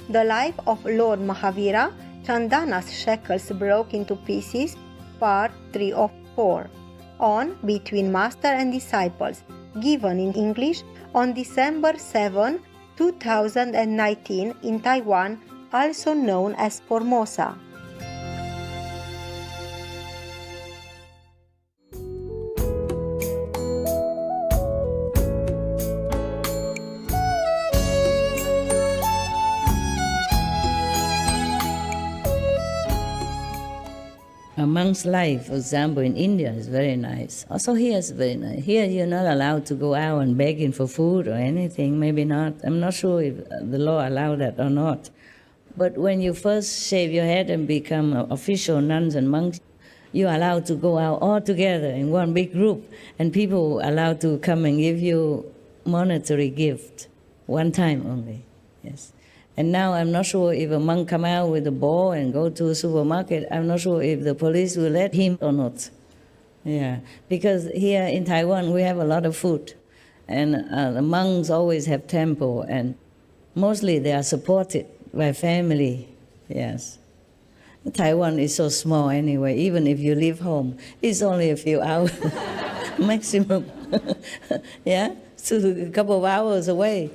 The Life of Lord Mahavira, Chandana's Shackles Broke into Pieces, Part 3 of 4, on Between Master and Disciples, given in English on December 7, 2019 in Taiwan, also known as Formosa. A monk's life, for example, in India is very nice. Also here is very nice. Here you're not allowed to go out and begging for food or anything, maybe not. I'm not sure if the law allows that or not. But when you first shave your head and become official nuns and monks, you're allowed to go out all together in one big group, and people are allowed to come and give you monetary gift, one time only, yes. And now I'm not sure if a monk come out with a ball and go to a supermarket, I'm not sure if the police will let him or not. Yeah, because here in Taiwan we have a lot of food, and the monks always have temple, and mostly they are supported by family, yes. Taiwan is so small anyway, even if you leave home, it's only a few hours maximum, yeah, so a couple of hours away.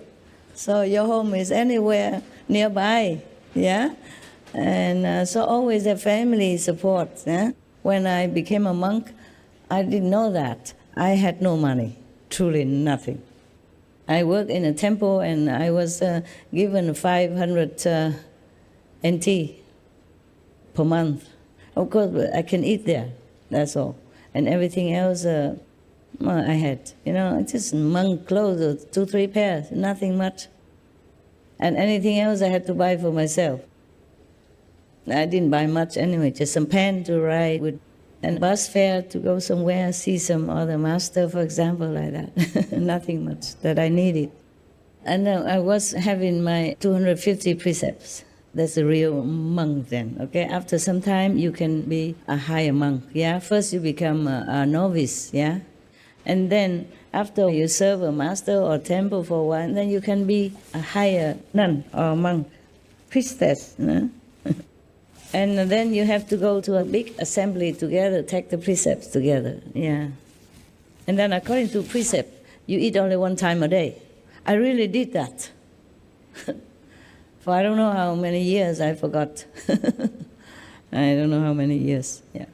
So your home is anywhere nearby, yeah? And so always have family support, yeah? When I became a monk, I didn't know that. I had no money, truly nothing. I worked in a temple and I was given 500 NT per month. Of course, I can eat there, that's all. And everything else, I had, just monk clothes, 2-3 pairs, nothing much. And anything else I had to buy for myself. I didn't buy much anyway, just some pen to write with, and bus fare to go somewhere, see some other master, for example, like that. Nothing much that I needed. And I was having my 250 precepts. That's a real monk then, okay? After some time, you can be a higher monk, yeah? First you become a novice, yeah? And then after you serve a master or temple for a while, then you can be a higher nun or monk, priestess. And then you have to go to a big assembly together, take the precepts together, yeah. And then according to precept, you eat only one time a day. I really did that. For I don't know how many years, I forgot. I don't know how many years, yeah.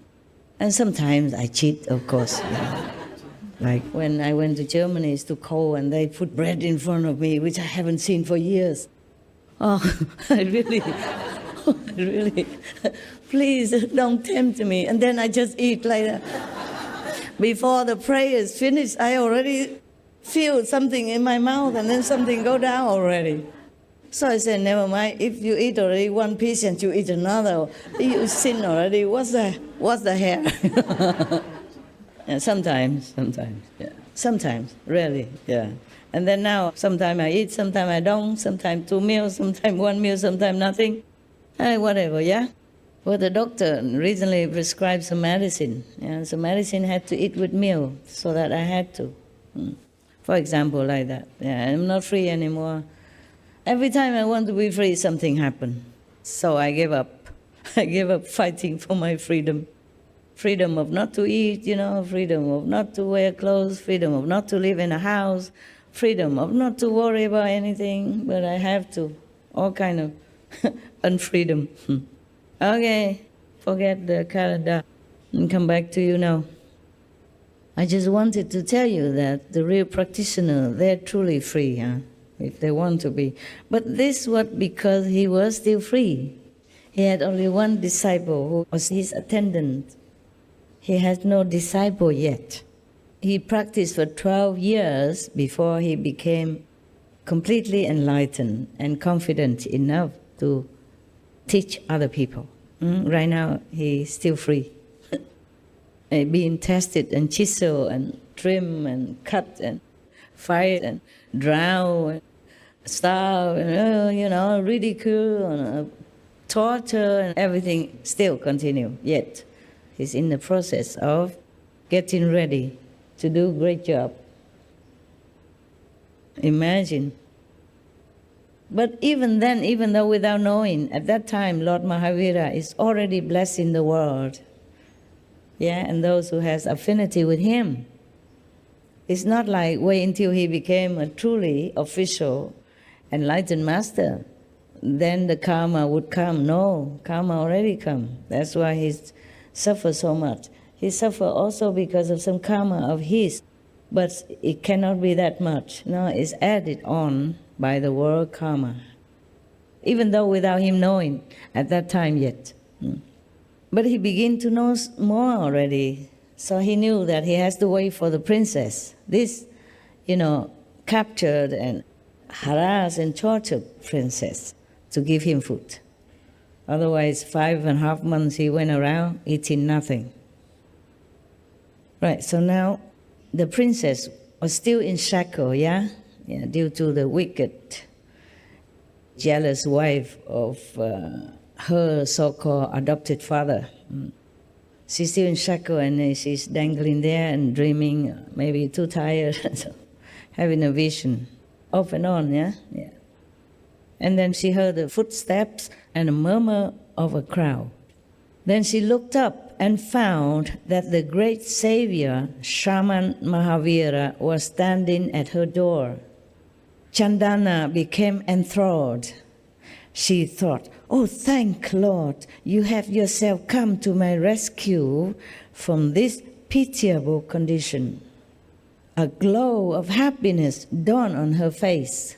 And sometimes I cheat, of course, yeah. Like when I went to Germany, it's too cold, and they put bread in front of me, which I haven't seen for years. Oh, I really, please don't tempt me. And then I just eat like that. Before the prayer is finished, I already feel something in my mouth, and then something go down already. So I said, never mind, if you eat already one piece and you eat another, you sin already, what's the hair? Yeah, sometimes, yeah. Sometimes, really, yeah. And then now, sometimes I eat, sometimes I don't, sometimes 2 meals, sometimes 1 meal, sometimes nothing. Whatever, yeah? Well, the doctor recently prescribed some medicine. Yeah, so medicine had to eat with meal, so that I had to. For example, like that. Yeah, I'm not free anymore. Every time I want to be free, something happens. So I gave up. I gave up fighting for my freedom. Freedom of not to eat, freedom of not to wear clothes, freedom of not to live in a house, freedom of not to worry about anything, but I have to. All kind of unfreedom. Okay, forget the calendar and come back to you now. I just wanted to tell you that the real practitioner, they're truly free, if they want to be. But this was because he was still free. He had only one disciple who was his attendant. He had no disciple yet. He practiced for 12 years before he became completely enlightened and confident enough to teach other people. Right now, he's still free. Being tested and chiseled and trim and cut and fight and drown and starve and, ridicule and torture and everything still continue yet. He's in the process of getting ready to do a great job. Imagine But even then, even though without knowing, at that time, Lord Mahavira is already blessing the world. Yeah, and those who has affinity with him. It's not like wait until he became a truly official enlightened master, then the karma would come. No, karma already come. That's why he suffers so much. He suffers also because of some karma of his, but it cannot be that much. No, it's added on by the world karma, even though without him knowing at that time yet. But he began to know more already, so he knew that he has to wait for the princess. This, captured and harassed and tortured princess to give him food. Otherwise, 5.5 months he went around eating nothing. Right, so now the princess was still in shackle, yeah, due to the wicked, jealous wife of her so-called adopted father. She's still in shackle and she's dangling there and dreaming, maybe too tired, so having a vision, off and on, yeah. And then she heard the footsteps and a murmur of a crowd. Then she looked up and found that the great savior, Shaman Mahavira, was standing at her door. Chandana became enthralled. She thought, "Oh, thank Lord, you have yourself come to my rescue from this pitiable condition." A glow of happiness dawned on her face.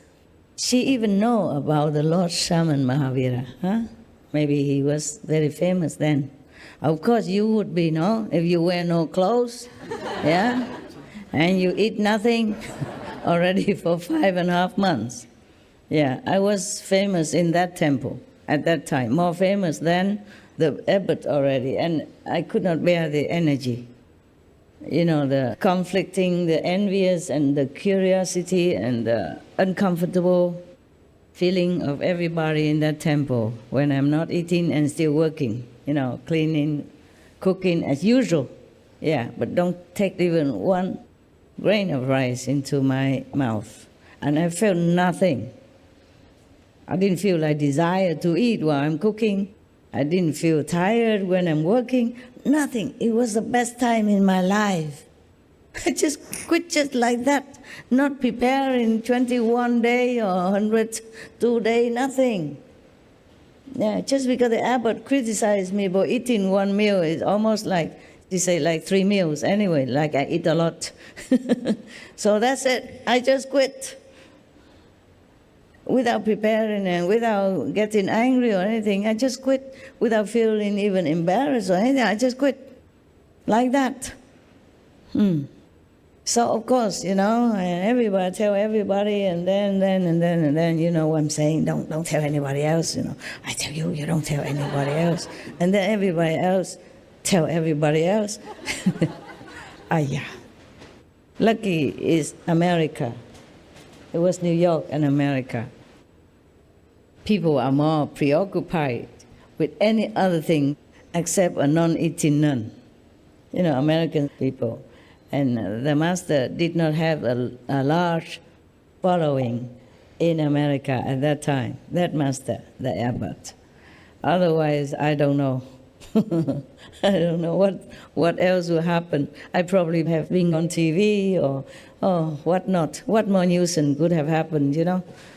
She even knew about the Lord Shaman Mahavira. Huh? Maybe he was very famous then. Of course, you would be, no? If you wear no clothes, yeah? And you eat nothing already for 5.5 months. Yeah, I was famous in that temple at that time, more famous than the abbot already, and I could not bear the energy. The conflicting, the envious, and the curiosity, and the uncomfortable feeling of everybody in that temple when I'm not eating and still working, cleaning, cooking as usual. Yeah, but don't take even one grain of rice into my mouth. And I felt nothing. I didn't feel like desire to eat while I'm cooking. I didn't feel tired when I'm working. Nothing. It was the best time in my life. I just quit just like that. Not preparing 21 day or 102 day, nothing. Yeah, just because the abbot criticized me for eating one meal, it's almost like, they say like 3 meals anyway, like I eat a lot. So that's it. I just quit. Without preparing and without getting angry or anything, I just quit without feeling even embarrassed or anything. I just quit like that. So of course, and everybody tell everybody, and then, you know what I'm saying. Don't tell anybody else. I tell you, you don't tell anybody else, and then everybody else tell everybody else. Yeah. Lucky is America. It was New York and America. People are more preoccupied with any other thing except a non-eating nun. American people. And the master did not have a large following in America at that time, that master, the abbot. Otherwise, I don't know. I don't know what else will happen. I probably have been on TV or what not. What more nuisance could have happened,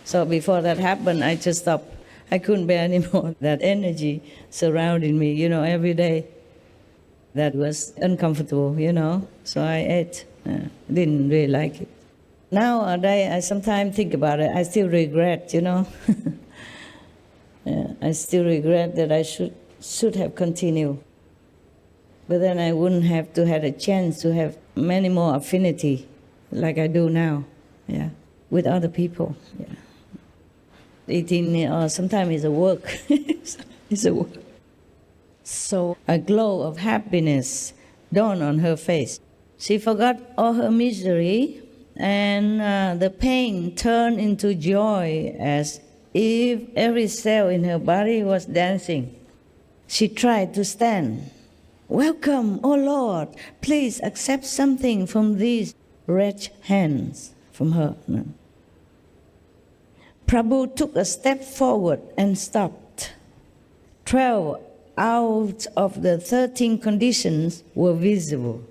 So before that happened, I just stopped. I couldn't bear anymore that energy surrounding me, every day. That was uncomfortable, So I ate. Didn't really like it. Nowadays, I sometimes think about it. I still regret, Yeah, I still regret that I should have continued. But then I wouldn't have to have a chance to have many more affinity like I do now, with other people. Yeah. Eating sometimes is a work. It's a work. So a glow of happiness dawned on her face. She forgot all her misery, and the pain turned into joy as if every cell in her body was dancing. She tried to stand. "Welcome, O Lord, please accept something from these wretched hands," from her. No. Prabhu took a step forward and stopped. 12 out of the 13 conditions were visible.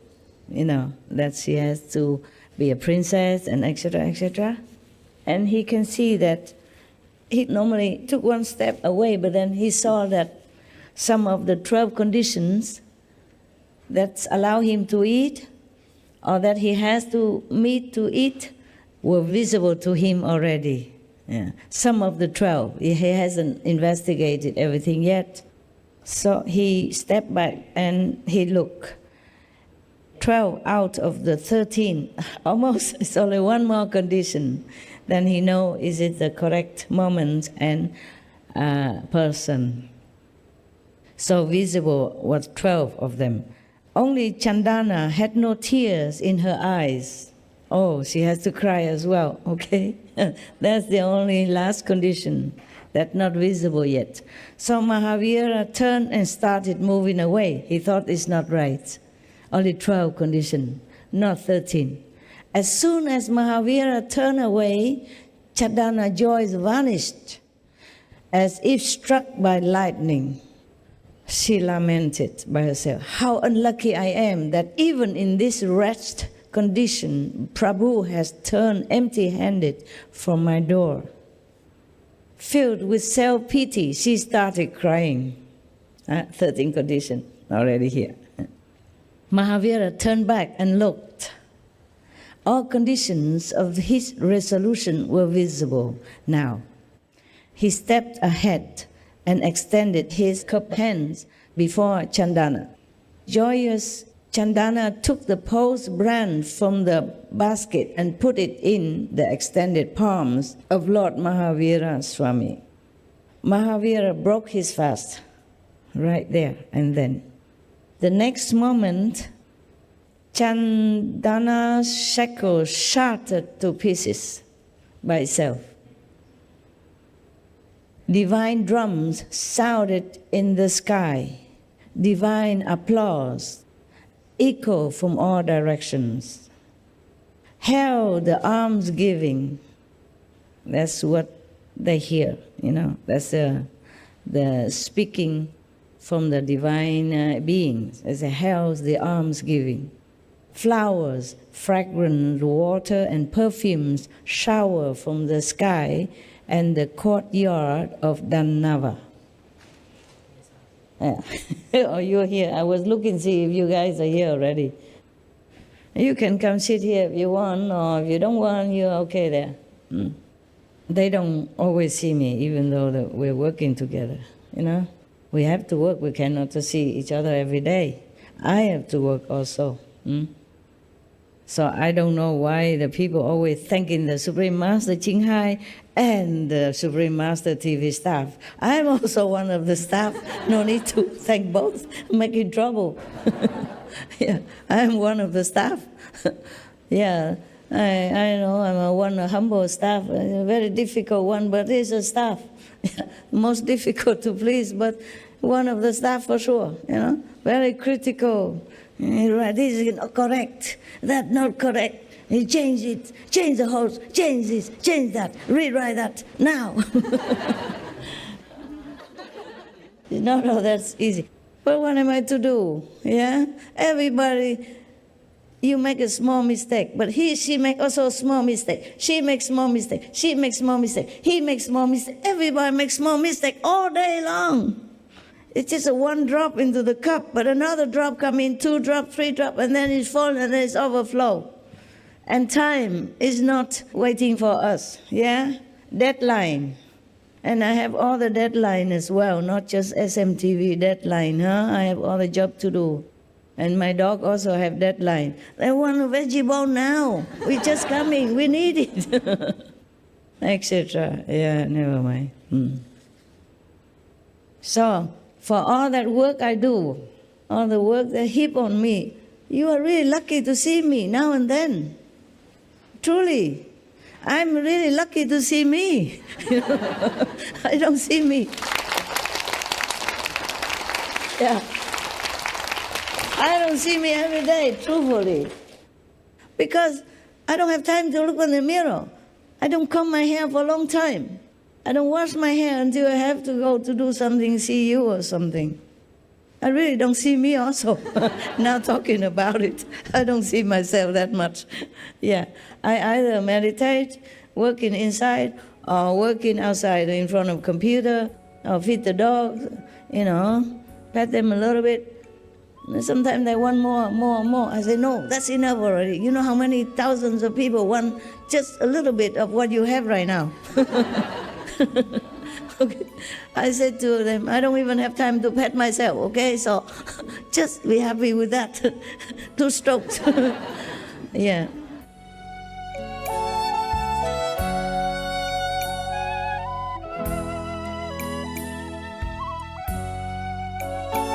You know, that she has to be a princess and etc., etc. And he can see that he normally took one step away, but then he saw that some of the 12 conditions that allow him to eat or that he has to meet to eat were visible to him already. Yeah. Some of the 12, he hasn't investigated everything yet. So he stepped back and he looked. 12 out of the 13, almost, it's only one more condition. Then he knows is it the correct moment and person. So visible was 12 of them. Only Chandana had no tears in her eyes. Oh, she has to cry as well, okay? That's the only last condition that's not visible yet. So Mahavira turned and started moving away. He thought it's not right. Only 12 conditions, not 13. As soon as Mahavira turned away, Chandana joy vanished, as if struck by lightning. She lamented by herself, how unlucky I am that even in this wretched condition, Prabhu has turned empty-handed from my door. Filled with self-pity, she started crying. 13 condition already here. Mahavira turned back and looked. All conditions of his resolution were visible now. He stepped ahead and extended his cupped hands before Chandana. Joyous, Chandana took the posed brand from the basket and put it in the extended palms of Lord Mahavira Swami. Mahavira broke his fast right there and then. The next moment, Chandana's shackle shattered to pieces by itself. Divine drums sounded in the sky. Divine applause echoed from all directions. Hail the almsgiving. That's what they hear, you know. That's the speaking from the divine beings. As a hails the almsgiving. Flowers, fragrant water, and perfumes shower from the sky and the courtyard of Dannava. Yeah. Oh, you're here. I was looking to see if you guys are here already. You can come sit here if you want, or if you don't want, you're okay there. They don't always see me, even though we're working together, you know. We have to work. We cannot see each other every day. I have to work also. So I don't know why the people always thanking the Supreme Master Ching Hai and the Supreme Master TV staff. I'm also one of the staff. No need to thank both. Making trouble. Yeah, I'm one of the staff. Yeah, I know I'm a humble staff, a very difficult one, but it's a staff. Most difficult to please, but one of the staff for sure, you know, very critical. This is not correct, that not correct. You change it, change the host, change this, change that, rewrite that, now. It's not all that easy. But what am I to do? Yeah? Everybody, you make a small mistake, but she make also a small mistake. She makes small mistake. She makes small mistake. He makes small mistake. Everybody makes small mistake all day long. It's just a one drop into the cup, but another drop come in, 2 drop, 3 drop, and then it's full and then it's overflow. And time is not waiting for us, yeah? Deadline. And I have all the deadline as well, not just SMTV deadline, huh? I have all the job to do. And my dog also have deadline. They want a veggie bowl now. We're just coming. We need it. Etc. Yeah, never mind. So, for all that work I do, all the work they heap on me, you are really lucky to see me now and then. Truly. I'm really lucky to see me. I don't see me. Yeah. I don't see me every day, truthfully. Because I don't have time to look in the mirror. I don't comb my hair for a long time. I don't wash my hair until I have to go to do something, see you or something. I really don't see me also. Now talking about it, I don't see myself that much. Yeah, I either meditate, working inside, or working outside in front of a computer, or feed the dogs, pet them a little bit. And sometimes they want more. I say, no, that's enough already. You know how many thousands of people want just a little bit of what you have right now. Okay. I said to them, I don't even have time to pet myself, okay? So just be happy with that. 2 strokes. Yeah.